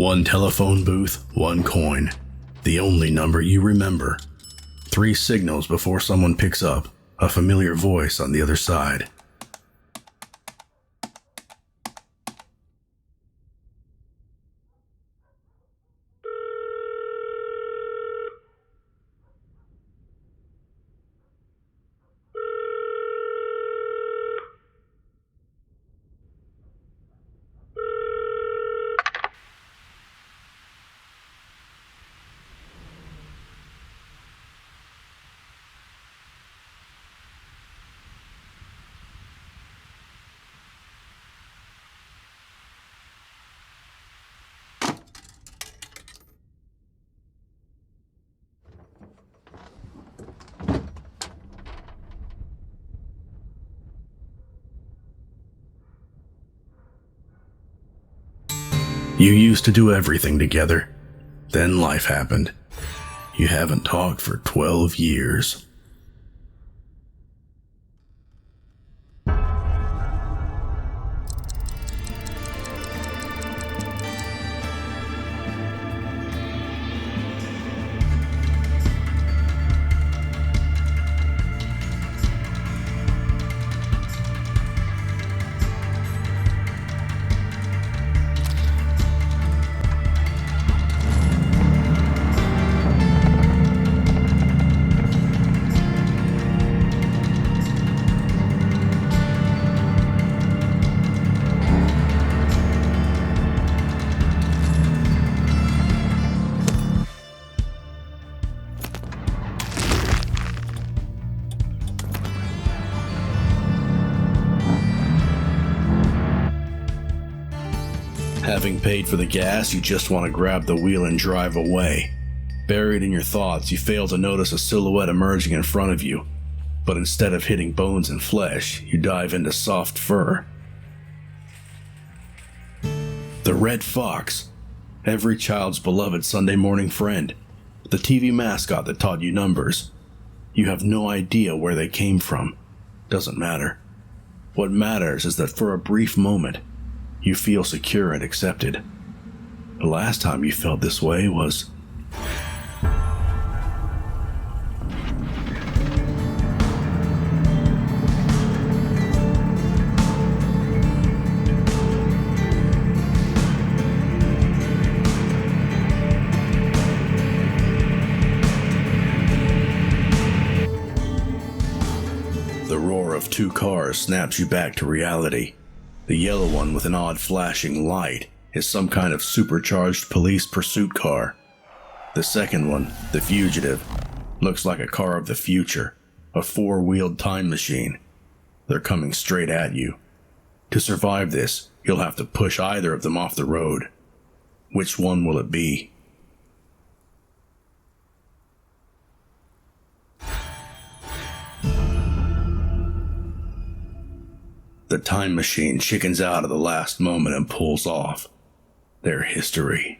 One telephone booth, one coin. The only number you remember. 3 signals before someone picks up. A familiar voice on the other side. You used to do everything together. Then life happened. You haven't talked for 12 years. Having paid for the gas, you just want to grab the wheel and drive away. Buried in your thoughts, you fail to notice a silhouette emerging in front of you. But instead of hitting bones and flesh, you dive into soft fur. The Red Fox. Every child's beloved Sunday morning friend. The TV mascot that taught you numbers. You have no idea where they came from. Doesn't matter. What matters is that for a brief moment, you feel secure and accepted. The last time you felt this way was... The roar of 2 cars snaps you back to reality. The yellow one with an odd flashing light is some kind of supercharged police pursuit car. The second one, the fugitive, looks like a car of the future, a 4-wheeled time machine. They're coming straight at you. To survive this, you'll have to push either of them off the road. Which one will it be? The time machine chickens out at the last moment and pulls off. Their history.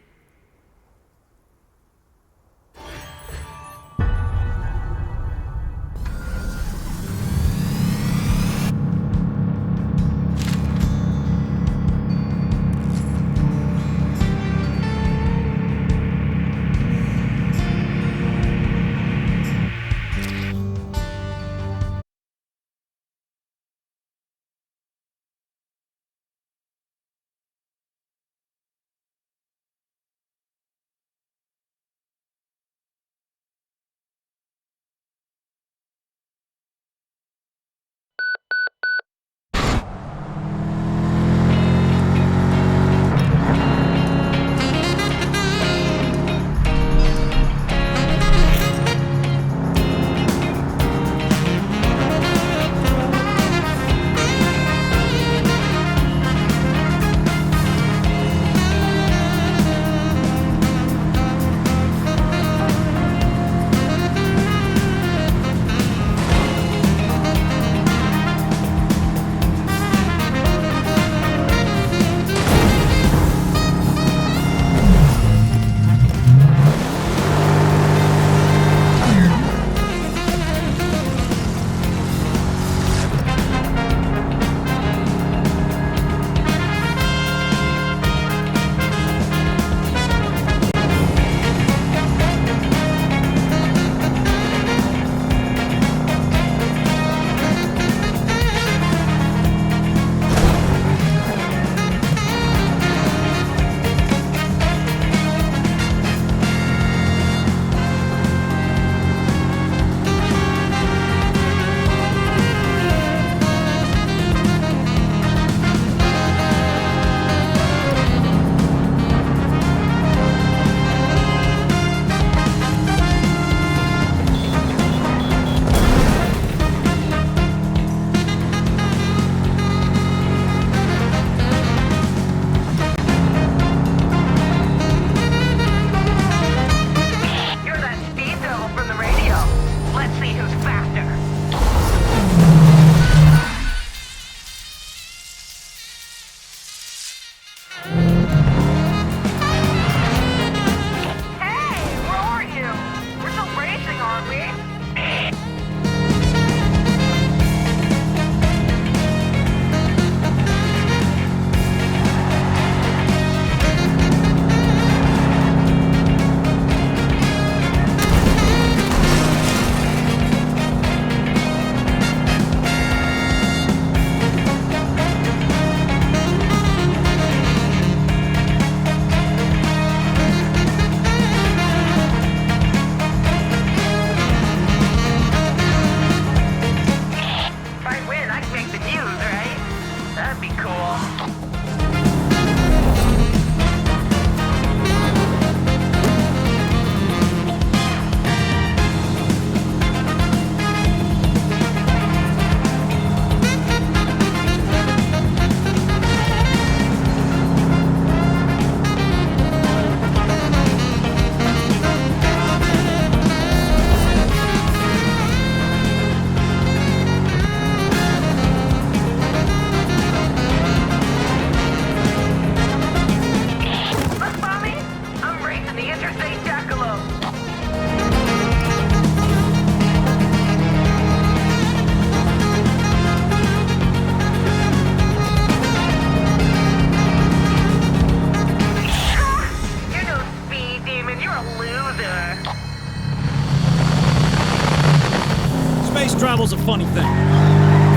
Travel's a funny thing.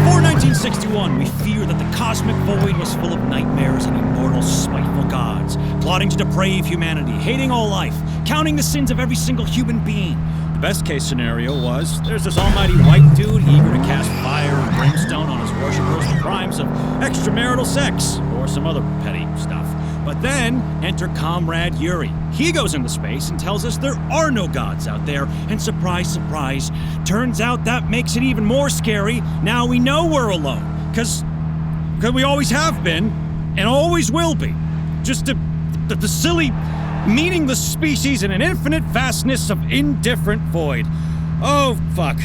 Before 1961, we fear that the cosmic void was full of nightmares and immortal, spiteful gods, plotting to deprave humanity, hating all life, counting the sins of every single human being. The best case scenario was, there's this almighty white dude eager to cast fire and brimstone on his worshippers for crimes of extramarital sex, or some other petty stuff. But then, enter Comrade Yuri. He goes into space and tells us there are no gods out there, and surprise, surprise, turns out that makes it even more scary. Now we know we're alone, because we always have been, and always will be. Just the silly, meaningless species in an infinite vastness of indifferent void. Oh, fuck.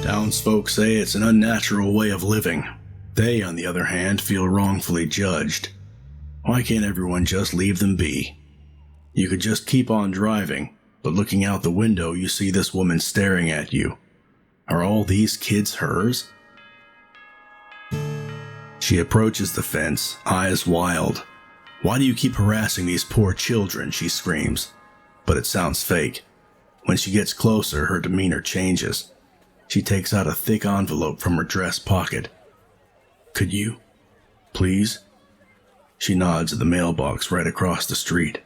Townsfolk say it's an unnatural way of living. They, on the other hand, feel wrongfully judged. Why can't everyone just leave them be? You could just keep on driving, but looking out the window you see this woman staring at you. Are all these kids hers? She approaches the fence, eyes wild. Why do you keep harassing these poor children? She screams. But it sounds fake. When she gets closer, her demeanor changes. She takes out a thick envelope from her dress pocket. Could you? Please? She nods at the mailbox right across the street.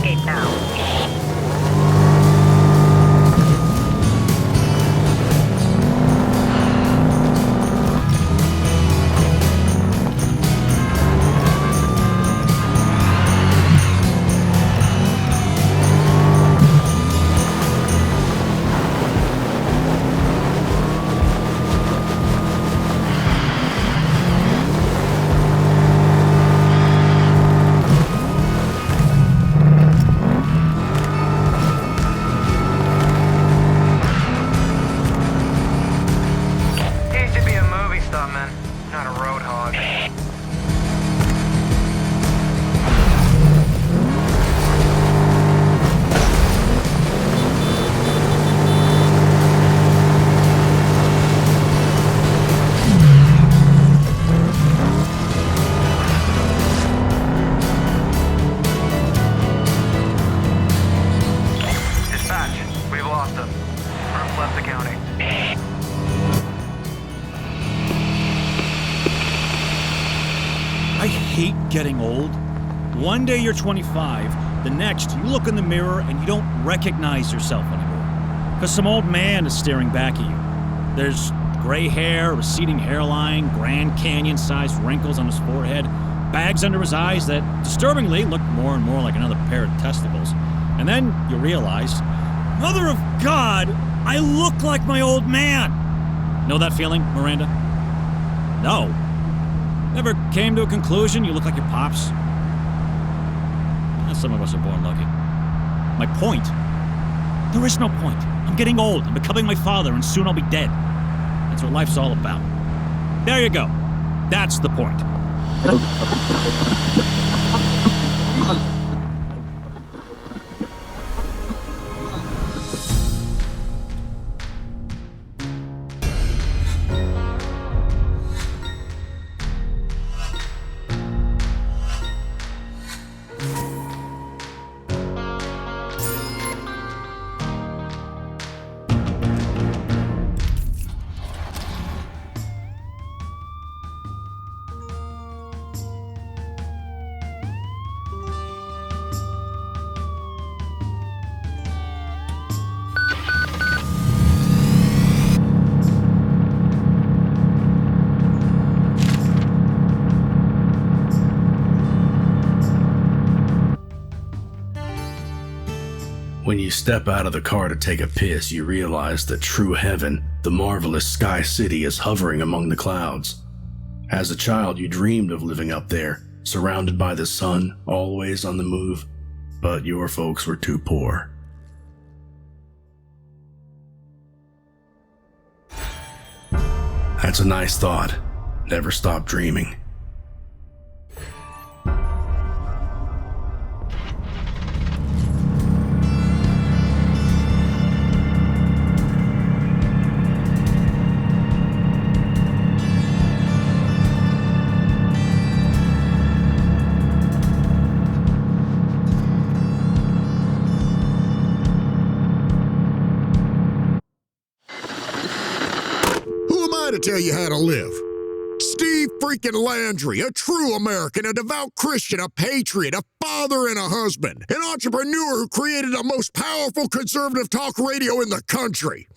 escape now. I hate getting old. One day you're 25, the next you look in the mirror and you don't recognize yourself anymore. Because some old man is staring back at you. There's gray hair, receding hairline, Grand Canyon-sized wrinkles on his forehead, bags under his eyes that, disturbingly, look more and more like another pair of testicles. And then you realize, Mother of God, I look like my old man! Know that feeling, Miranda? No. Never came to a conclusion you look like your pops? Some of us are born lucky. My point? There is no point. I'm getting old. I'm becoming my father, and soon I'll be dead. That's what life's all about. There you go. That's the point. When you step out of the car to take a piss, you realize that true heaven, the marvelous Sky City, is hovering among the clouds. As a child, you dreamed of living up there, surrounded by the sun, always on the move, but your folks were too poor. That's a nice thought. Never stop dreaming. To tell you how to live. Steve freaking Landry, a true American, a devout Christian, a patriot, a father and a husband, an entrepreneur who created the most powerful conservative talk radio in the country.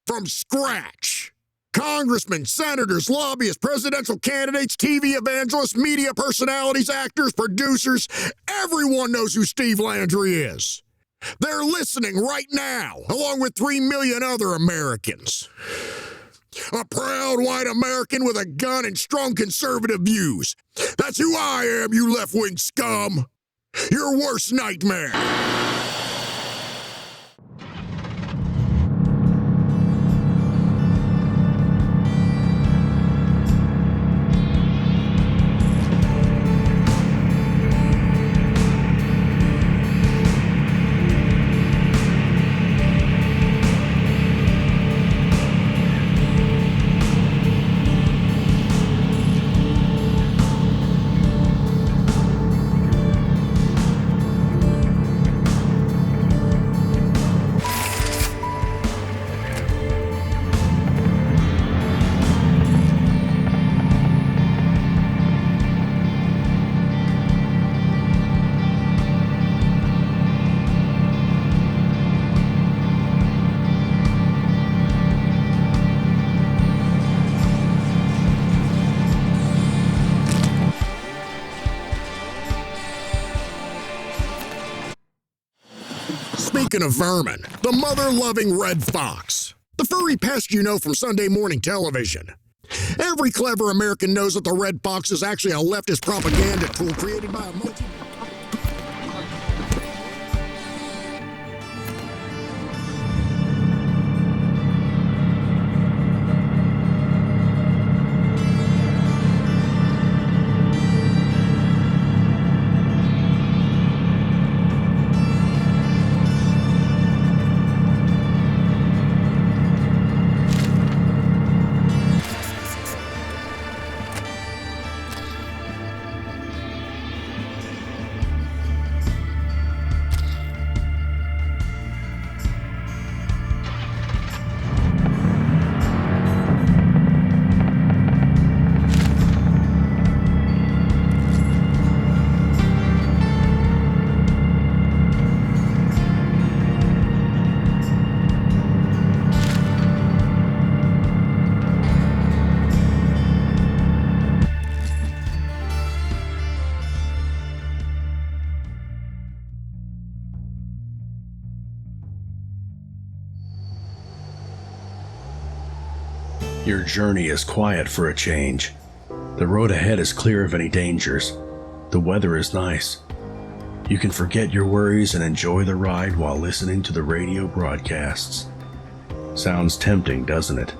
From scratch. Congressmen, senators, lobbyists, presidential candidates, TV evangelists, media personalities, actors, producers, everyone knows who Steve Landry is. They're listening right now, along with 3 million other Americans. A proud white American with a gun and strong conservative views. That's who I am, you left-wing scum. Your worst nightmare. Speaking of vermin, the mother-loving red fox. The furry pest you know from Sunday morning television. Every clever American knows that the red fox is actually a leftist propaganda tool created by a multi... Your journey is quiet for a change. The road ahead is clear of any dangers. The weather is nice. You can forget your worries and enjoy the ride while listening to the radio broadcasts. Sounds tempting, doesn't it?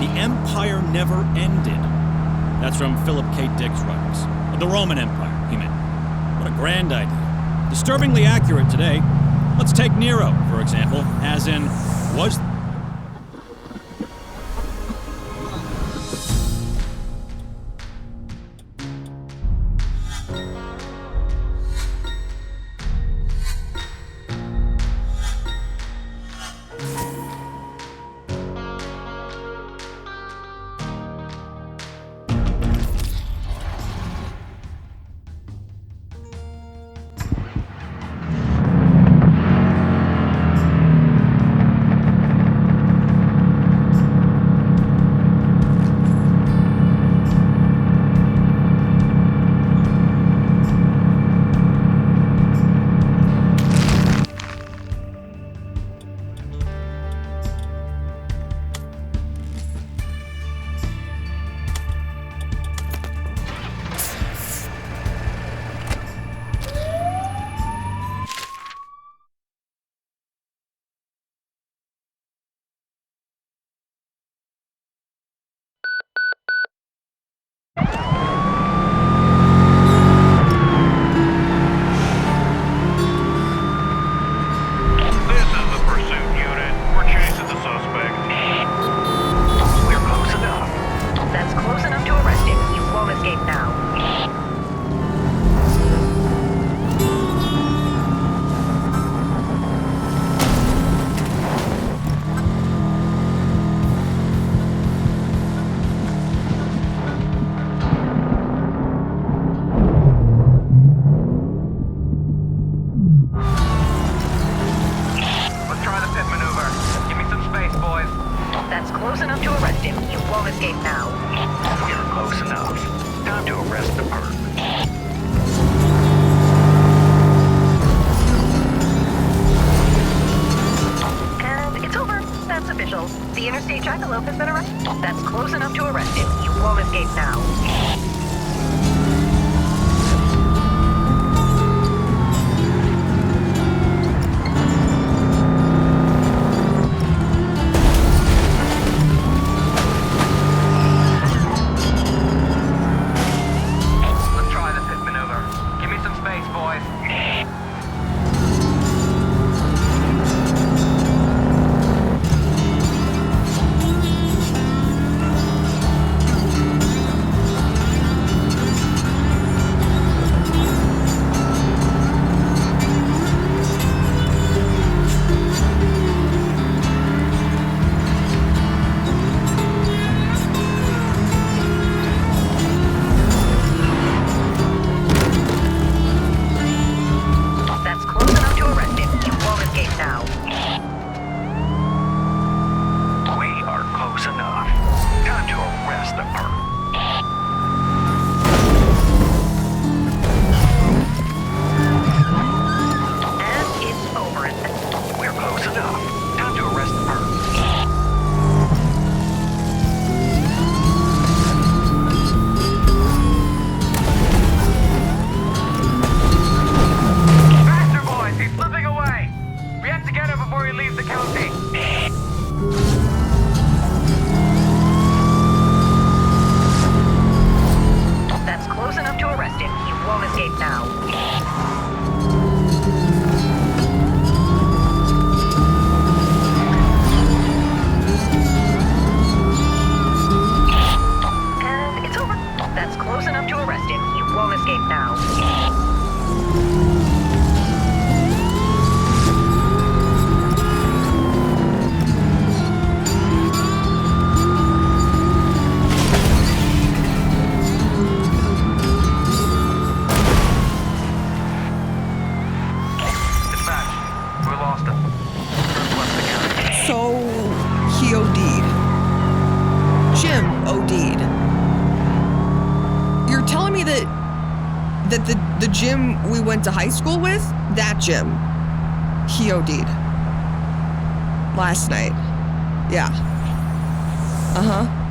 The Empire never ended. That's from Philip K. Dick's writings. The Roman Empire, he meant. What a grand idea. Disturbingly accurate today. Let's take Nero, for example, as in, was... The interstate jackalope has been arrested. That's close enough to arrest him. You won't escape now. Let's try the pit maneuver. Give me some space, boys. So, he OD'd. Jim OD'd. You're telling me that the Jim we went to high school with, that Jim, he OD'd. Last night. Yeah. Uh-huh.